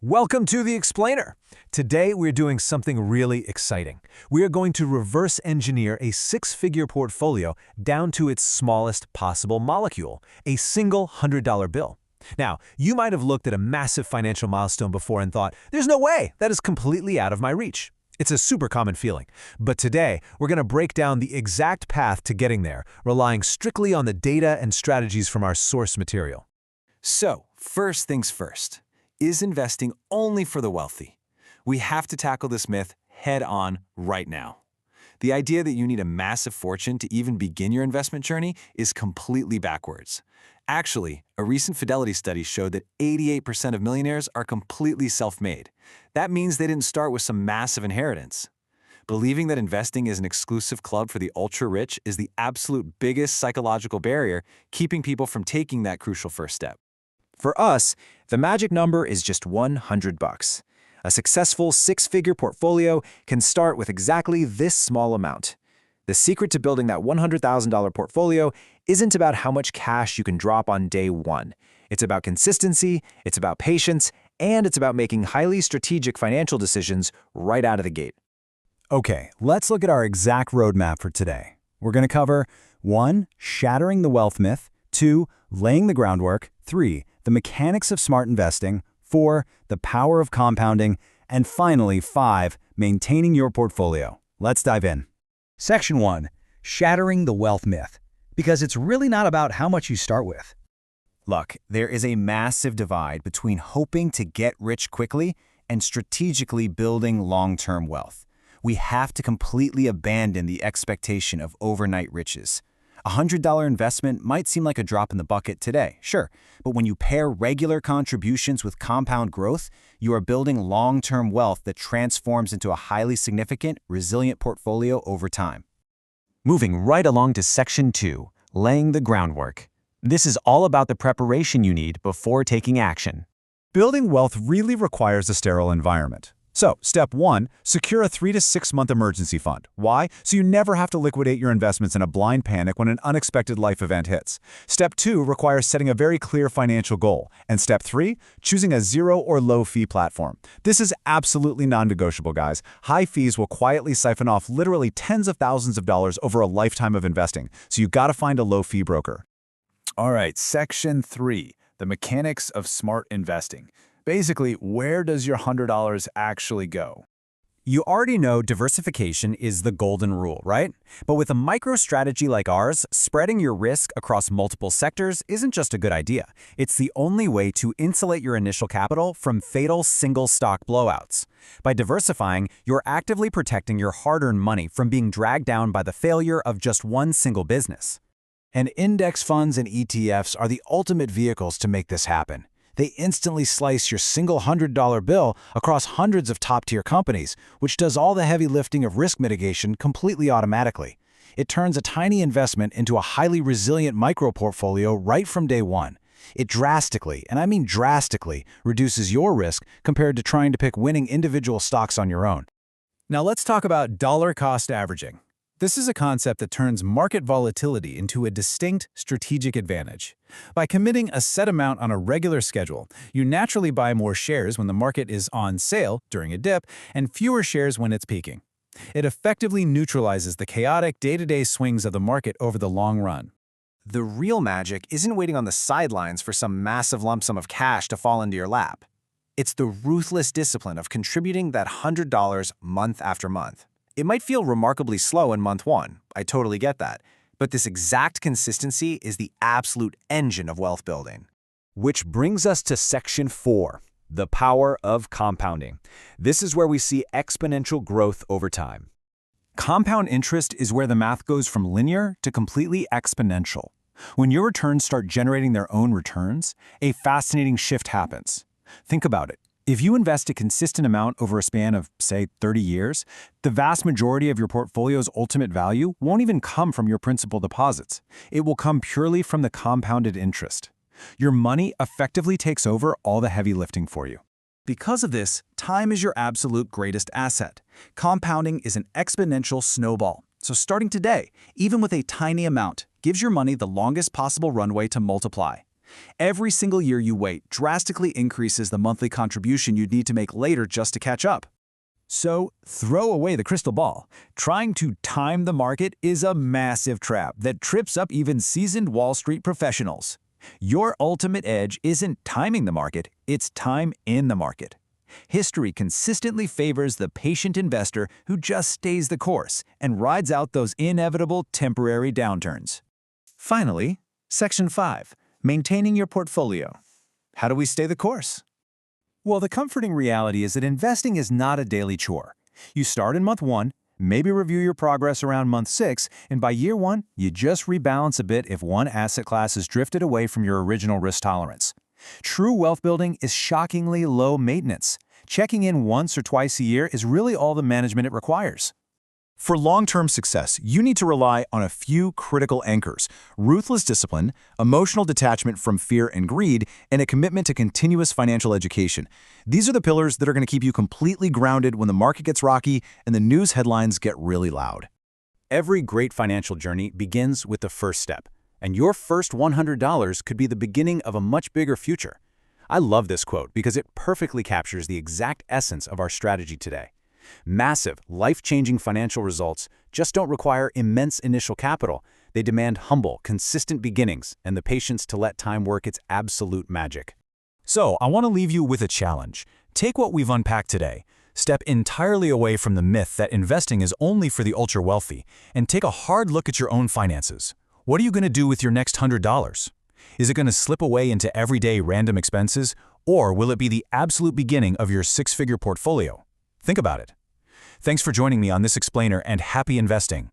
Welcome to The Explainer. Today we're doing something really exciting. We are going to reverse engineer a six-figure portfolio down to its smallest possible molecule, a single $100 bill. Now, you might have looked at a massive financial milestone before and thought, there's no way, that is completely out of my reach. It's a super common feeling. But today, we're going to break down the exact path to getting there, relying strictly on the data and strategies from our source material. So, first things first. Is investing only for the wealthy? We have to tackle this myth head-on right now. The idea that you need a massive fortune to even begin your investment journey is completely backwards. Actually, a recent Fidelity study showed that 88% of millionaires are completely self-made. That means they didn't start with some massive inheritance. Believing that investing is an exclusive club for the ultra-rich is the absolute biggest psychological barrier keeping people from taking that crucial first step. For us, the magic number is just $100. A successful six-figure portfolio can start with exactly this small amount. The secret to building that $100,000 portfolio isn't about how much cash you can drop on day one. It's about consistency, it's about patience, and it's about making highly strategic financial decisions right out of the gate. Okay, let's look at our exact roadmap for today. We're going to cover 1. Shattering the wealth myth, 2. Laying the groundwork, 3. The mechanics of smart investing, 4. The power of compounding, and finally 5. Maintaining your portfolio. Let's dive in. Section 1. Shattering the wealth myth. Because it's really not about how much you start with. Look, there is a massive divide between hoping to get rich quickly and strategically building long-term wealth. We have to completely abandon the expectation of overnight riches. A $100 investment might seem like a drop in the bucket today, sure, but when you pair regular contributions with compound growth, you are building long-term wealth that transforms into a highly significant, resilient portfolio over time. Moving right along to Section 2, laying the groundwork. This is all about the preparation you need before taking action. Building wealth really requires a sterile environment. So, step 1, secure a 3 to 6 month emergency fund. Why? So you never have to liquidate your investments in a blind panic when an unexpected life event hits. Step 2 requires setting a very clear financial goal. And step 3, choosing a zero or low fee platform. This is absolutely non-negotiable, guys. High fees will quietly siphon off literally tens of thousands of dollars over a lifetime of investing. So you gotta find a low fee broker. All right, Section 3, the mechanics of smart investing. Basically, where does your $100 actually go? You already know diversification is the golden rule, right? But with a micro-strategy like ours, spreading your risk across multiple sectors isn't just a good idea. It's the only way to insulate your initial capital from fatal single-stock blowouts. By diversifying, you're actively protecting your hard-earned money from being dragged down by the failure of just one single business. And index funds and ETFs are the ultimate vehicles to make this happen. They instantly slice your single $100 bill across hundreds of top-tier companies, which does all the heavy lifting of risk mitigation completely automatically. It turns a tiny investment into a highly resilient micro-portfolio right from day one. It drastically, and I mean drastically, reduces your risk compared to trying to pick winning individual stocks on your own. Now let's talk about dollar cost averaging. This is a concept that turns market volatility into a distinct strategic advantage. By committing a set amount on a regular schedule, you naturally buy more shares when the market is on sale during a dip and fewer shares when it's peaking. It effectively neutralizes the chaotic day-to-day swings of the market over the long run. The real magic isn't waiting on the sidelines for some massive lump sum of cash to fall into your lap. It's the ruthless discipline of contributing that $100 month after month. It might feel remarkably slow in month 1, I totally get that, but this exact consistency is the absolute engine of wealth building. Which brings us to Section 4, the power of compounding. This is where we see exponential growth over time. Compound interest is where the math goes from linear to completely exponential. When your returns start generating their own returns, a fascinating shift happens. Think about it. If you invest a consistent amount over a span of, say, 30 years, the vast majority of your portfolio's ultimate value won't even come from your principal deposits. It will come purely from the compounded interest. Your money effectively takes over all the heavy lifting for you. Because of this, time is your absolute greatest asset. Compounding is an exponential snowball. So starting today, even with a tiny amount, gives your money the longest possible runway to multiply. Every single year you wait drastically increases the monthly contribution you'd need to make later just to catch up. So, throw away the crystal ball. Trying to time the market is a massive trap that trips up even seasoned Wall Street professionals. Your ultimate edge isn't timing the market, it's time in the market. History consistently favors the patient investor who just stays the course and rides out those inevitable temporary downturns. Finally, Section 5, Maintaining your portfolio. How do we stay the course? Well, the comforting reality is that investing is not a daily chore. You start in month 1, maybe review your progress around month 6, and by year 1, you just rebalance a bit if one asset class has drifted away from your original risk tolerance. True wealth building is shockingly low maintenance. Checking in once or twice a year is really all the management it requires. For long-term success, you need to rely on a few critical anchors: ruthless discipline, emotional detachment from fear and greed, and a commitment to continuous financial education. These are the pillars that are going to keep you completely grounded when the market gets rocky and the news headlines get really loud. Every great financial journey begins with the first step, and your first $100 could be the beginning of a much bigger future. I love this quote because it perfectly captures the exact essence of our strategy today. Massive, life-changing financial results just don't require immense initial capital. They demand humble, consistent beginnings and the patience to let time work its absolute magic. So, I want to leave you with a challenge. Take what we've unpacked today, step entirely away from the myth that investing is only for the ultra-wealthy, and take a hard look at your own finances. What are you going to do with your next $100? Is it going to slip away into everyday random expenses, or will it be the absolute beginning of your six-figure portfolio? Think about it. Thanks for joining me on this explainer, and happy investing.